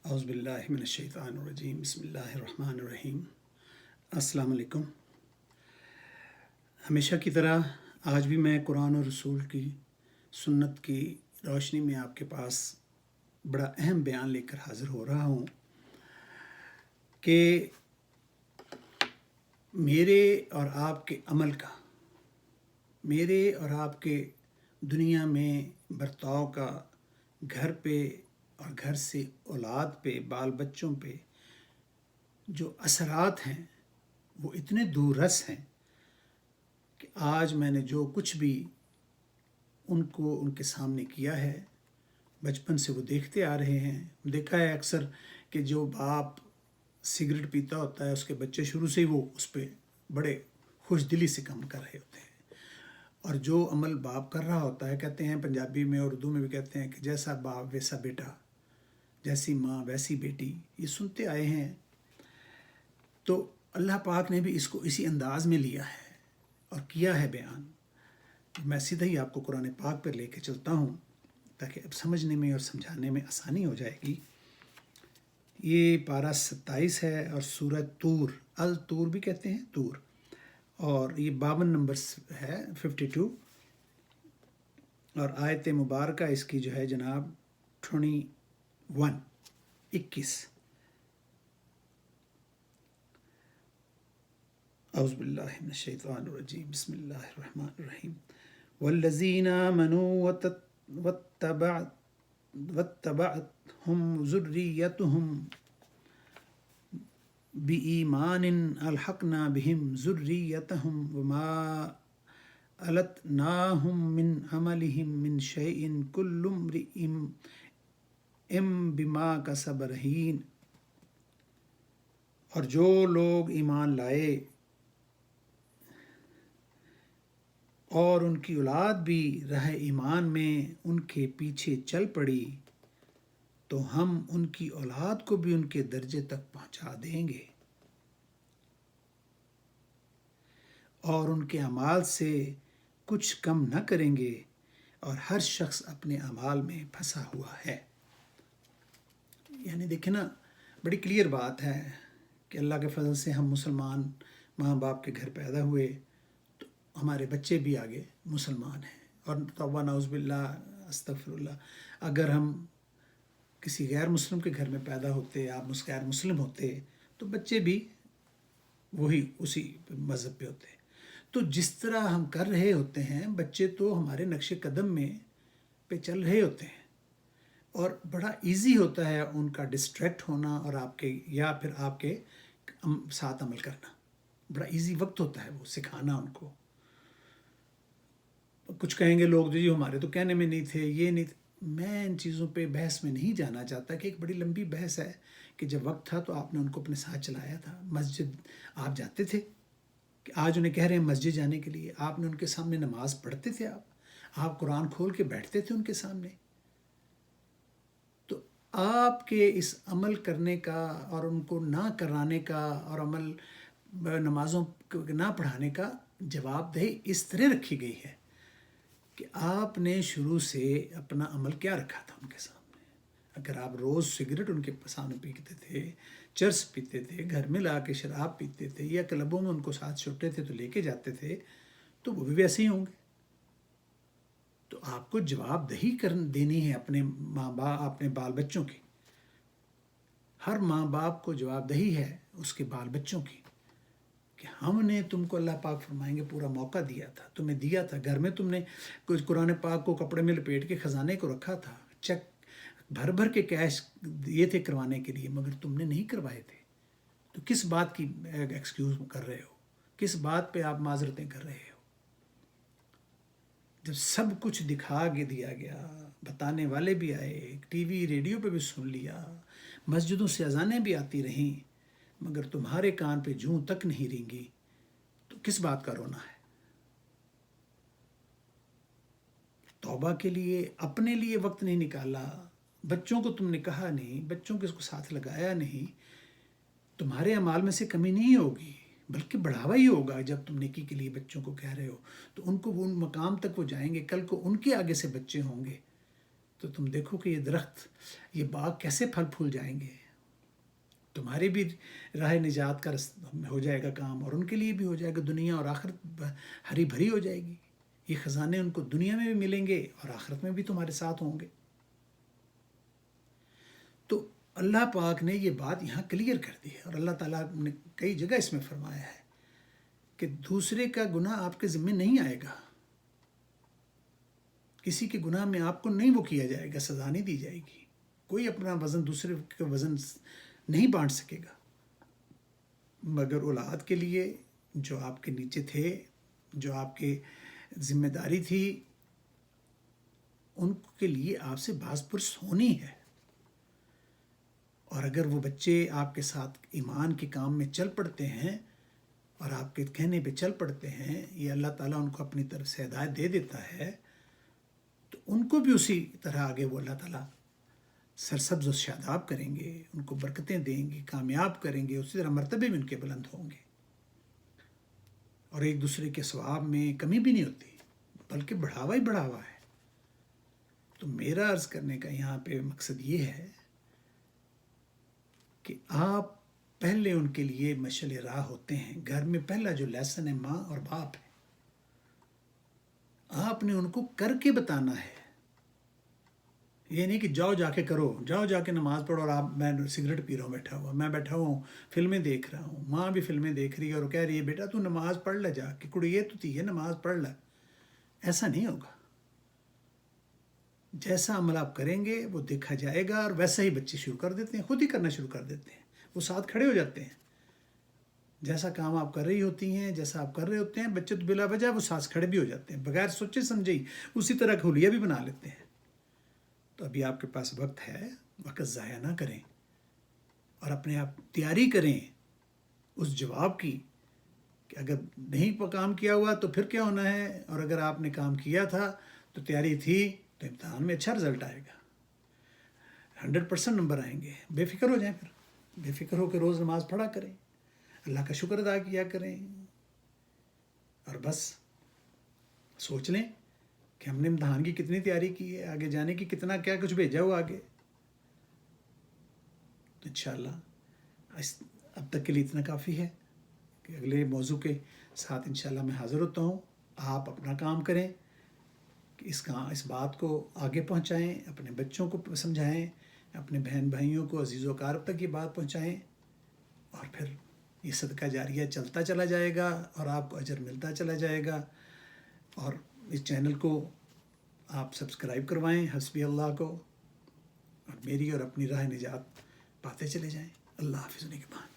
اعوذ باللہ من الشیطان الرجیم، بسم اللہ الرحمن الرحیم۔ السلام علیکم۔ ہمیشہ کی طرح آج بھی میں قرآن اور رسول کی سنت کی روشنی میں آپ کے پاس بڑا اہم بیان لے کر حاضر ہو رہا ہوں کہ میرے اور آپ کے عمل کا، میرے اور آپ کے دنیا میں برتاؤ کا گھر پہ اور گھر سے اولاد پہ، بال بچوں پہ جو اثرات ہیں وہ اتنے دور رس ہیں کہ آج میں نے جو کچھ بھی ان کے سامنے کیا ہے، بچپن سے وہ دیکھتے آ رہے ہیں۔ دیکھا ہے اکثر کہ جو باپ سگریٹ پیتا ہوتا ہے، اس کے بچے شروع سے ہی وہ اس پہ بڑے خوش دلی سے کام کر رہے ہوتے ہیں، اور جو عمل باپ کر رہا ہوتا ہے، کہتے ہیں پنجابی میں اور اردو میں بھی کہتے ہیں کہ جیسا باپ ویسا بیٹا، جیسی ماں ویسی بیٹی، یہ سنتے آئے ہیں۔ تو اللہ پاک نے بھی اس کو اسی انداز میں لیا ہے اور کیا ہے بیان۔ میں سیدھا ہی آپ کو قرآن پاک پر لے کے چلتا ہوں تاکہ اب سمجھنے میں اور سمجھانے میں آسانی ہو جائے گی۔ یہ پارہ 27 ہے اور سورہ طور، الطور بھی کہتے ہیں، طور، اور یہ 52 نمبر ہے، 52، اور آیت مبارکہ اس کی جو ہے جناب 21۔ اعوذ باللہ من الشیطان الرجیم، بسم اللہ الرحمن الرحیم۔ والذین آمنوا واتبعتهم ذریتهم بإیمان الحقنا بهم ذریتهم وما ألتناهم من عملهم من شیء کل امرئ بما کسب رہین۔ اور جو لوگ ایمان لائے اور ان کی اولاد بھی راہ ایمان میں ان کے پیچھے چل پڑی، تو ہم ان کی اولاد کو بھی ان کے درجے تک پہنچا دیں گے اور ان کے اعمال سے کچھ کم نہ کریں گے، اور ہر شخص اپنے اعمال میں پھنسا ہوا ہے۔ یعنی دیکھیں نا، بڑی کلیئر بات ہے کہ اللہ کے فضل سے ہم مسلمان ماں باپ کے گھر پیدا ہوئے، تو ہمارے بچے بھی آگے مسلمان ہیں، اور توبہ نعوذ باللہ استغفر اللہ، اگر ہم کسی غیر مسلم کے گھر میں پیدا ہوتے، آپ غیر مسلم ہوتے، تو بچے بھی وہی اسی مذہب پہ ہوتے۔ تو جس طرح ہم کر رہے ہوتے ہیں، بچے تو ہمارے نقش قدم میں پہ چل رہے ہوتے ہیں، اور بڑا ایزی ہوتا ہے ان کا ڈسٹریکٹ ہونا اور آپ کے یا پھر آپ کے ساتھ عمل کرنا۔ بڑا ایزی وقت ہوتا ہے وہ سکھانا ان کو۔ کچھ کہیں گے لوگ جی ہمارے تو کہنے میں نہیں تھے، یہ نہیں تھے۔ میں ان چیزوں پہ بحث میں نہیں جانا چاہتا کہ ایک بڑی لمبی بحث ہے کہ جب وقت تھا تو آپ نے ان کو اپنے ساتھ چلایا تھا۔ مسجد آپ جاتے تھے، کہ آج انہیں کہہ رہے ہیں مسجد جانے کے لیے، آپ نے ان کے سامنے نماز پڑھتے تھے، آپ قرآن کھول کے بیٹھتے تھے ان کے سامنے۔ تو آپ کے اس عمل کرنے کا اور ان کو نہ کرانے کا اور عمل نمازوں کو نہ پڑھانے کا جواب دہی اس طرح رکھی گئی ہے کہ آپ نے شروع سے اپنا عمل کیا رکھا تھا ان کے سامنے۔ اگر آپ روز سگریٹ ان کے سامنے پیتے تھے، چرس پیتے تھے، گھر میں لا کے شراب پیتے تھے، یا کلبوں میں ان کو ساتھ چھوٹے تھے تو لے کے جاتے تھے، تو وہ بھی ویسے ہی ہوں گے۔ تو آپ کو جواب دہی دینی ہے اپنے ماں باپ، اپنے بال بچوں کی۔ ہر ماں باپ کو جواب دہی ہے اس کے بال بچوں کی، کہ ہم نے تم کو، اللہ پاک فرمائیں گے، پورا موقع دیا تھا، تمہیں دیا تھا، گھر میں تم نے کچھ قرآن پاک کو کپڑے میں لپیٹ کے خزانے کو رکھا تھا، چیک بھر بھر کے کیش دیے تھے کروانے کے لیے، مگر تم نے نہیں کروائے تھے۔ تو کس بات کی ایکسکیوز کر رہے ہو؟ کس بات پہ آپ معذرتیں کر رہے ہو؟ جب سب کچھ دکھا کے دیا گیا، بتانے والے بھی آئے، ٹی وی ریڈیو پہ بھی سن لیا، مسجدوں سے اذانیں بھی آتی رہیں، مگر تمہارے کان پہ جوں تک نہیں رینگی، تو کس بات کا رونا ہے؟ توبہ کے لیے اپنے لیے وقت نہیں نکالا، بچوں کو تم نے کہا نہیں، بچوں کو اس کو ساتھ لگایا نہیں۔ تمہارے اعمال میں سے کمی نہیں ہوگی، بلکہ بڑھاوا ہی ہوگا جب تم نیکی کے لیے بچوں کو کہہ رہے ہو، تو ان کو وہ ان مقام تک وہ جائیں گے، کل کو ان کے آگے سے بچے ہوں گے تو تم دیکھو کہ یہ درخت، یہ باغ کیسے پھل پھول جائیں گے. تمہاری بھی راہ نجات کا ہو جائے گا کام، اور ان کے لیے بھی ہو جائے گا. دنیا اور آخرت ہری بھری ہو جائے گی. یہ خزانے ان کو دنیا میں بھی ملیں گے اور آخرت میں بھی تمہارے ساتھ ہوں گے. تو اللہ پاک نے یہ بات یہاں کلیئر کر دی ہے، اور اللہ تعالیٰ نے کئی جگہ اس میں فرمایا ہے کہ دوسرے کا گناہ آپ کے ذمہ نہیں آئے گا. کسی کے گناہ میں آپ کو نہیں وہ کیا جائے گا، سزا نہیں دی جائے گی. کوئی اپنا وزن دوسرے کا وزن نہیں بانٹ سکے گا. مگر اولاد کے لیے جو آپ کے نیچے تھے، جو آپ کے ذمہ داری تھی، ان کے لیے آپ سے باز پرس ہونی ہے. اور اگر وہ بچے آپ کے ساتھ ایمان کے کام میں چل پڑتے ہیں اور آپ کے کہنے پہ چل پڑتے ہیں، یہ اللہ تعالیٰ ان کو اپنی طرف سے ہدایت دے دیتا ہے، تو ان کو بھی اسی طرح آگے وہ اللہ تعالیٰ سرسبز و شاداب کریں گے، ان کو برکتیں دیں گے، کامیاب کریں گے. اسی طرح مرتبے بھی ان کے بلند ہوں گے، اور ایک دوسرے کے ثواب میں کمی بھی نہیں ہوتی، بلکہ بڑھاوا ہی بڑھاوا ہے. تو میرا عرض کرنے کا یہاں پہ مقصد یہ ہے کہ آپ پہلے ان کے لیے مشعل راہ ہوتے ہیں. گھر میں پہلا جو لیسن ہے ماں اور باپ ہے. آپ نے ان کو کر کے بتانا ہے. یہ نہیں کہ جاؤ جا کے کرو، جاؤ جا کے نماز پڑھو، اور میں سگریٹ پی رہا ہوں بیٹھا ہوا، میں بیٹھا ہوں فلمیں دیکھ رہا ہوں. ماں بھی فلمیں دیکھ رہی ہے اور کہہ رہی ہے بیٹا تو نماز پڑھ لے، جا کے کڑی یہ تو تھی ہے نماز پڑھ لے. ایسا نہیں ہوگا. جیسا عمل آپ کریں گے وہ دیکھا جائے گا، اور ویسا ہی بچے شروع کر دیتے ہیں، خود ہی کرنا شروع کر دیتے ہیں. وہ ساتھ کھڑے ہو جاتے ہیں. جیسا کام آپ کر رہی ہوتی ہیں، جیسا آپ کر رہے ہوتے ہیں، بچے تو بلا وجہ وہ ساتھ کھڑے بھی ہو جاتے ہیں، بغیر سوچے سمجھے ہی اسی طرح کا حلیہ بھی بنا لیتے ہیں. تو ابھی آپ کے پاس وقت ہے، وقت ضائع نہ کریں، اور اپنے آپ تیاری کریں اس جواب کی کہ اگر نہیں کام کیا ہوا تو پھر کیا ہونا ہے، اور اگر آپ نے کام کیا تھا تو تیاری تھی تو امتحان میں اچھا رزلٹ آئے گا، 100% نمبر آئیں گے. بے فکر ہو جائیں، پھر بے فکر ہو کے روز نماز پڑھا کریں، اللہ کا شکر ادا کیا کریں، اور بس سوچ لیں کہ ہم نے امتحان کی کتنی تیاری کی ہے، آگے جانے کی کتنا کیا کچھ بھیجا ہو آگے. تو انشاءاللہ اب تک کے لیے اتنا کافی ہے کہ اگلے موضوع کے ساتھ انشاءاللہ میں حاضر ہوتا ہوں. آپ اپنا کام کریں کہ اس بات کو آگے پہنچائیں، اپنے بچوں کو سمجھائیں، اپنے بہن بھائیوں کو، عزیز و اقارب تک یہ بات پہنچائیں، اور پھر یہ صدقہ جاریہ چلتا چلا جائے گا اور آپ کو اجر ملتا چلا جائے گا. اور اس چینل کو آپ سبسکرائب کروائیں، حسبی اللہ کو، اور میری اور اپنی راہ نجات پاتے چلے جائیں. اللہ حافظ. نگہبان.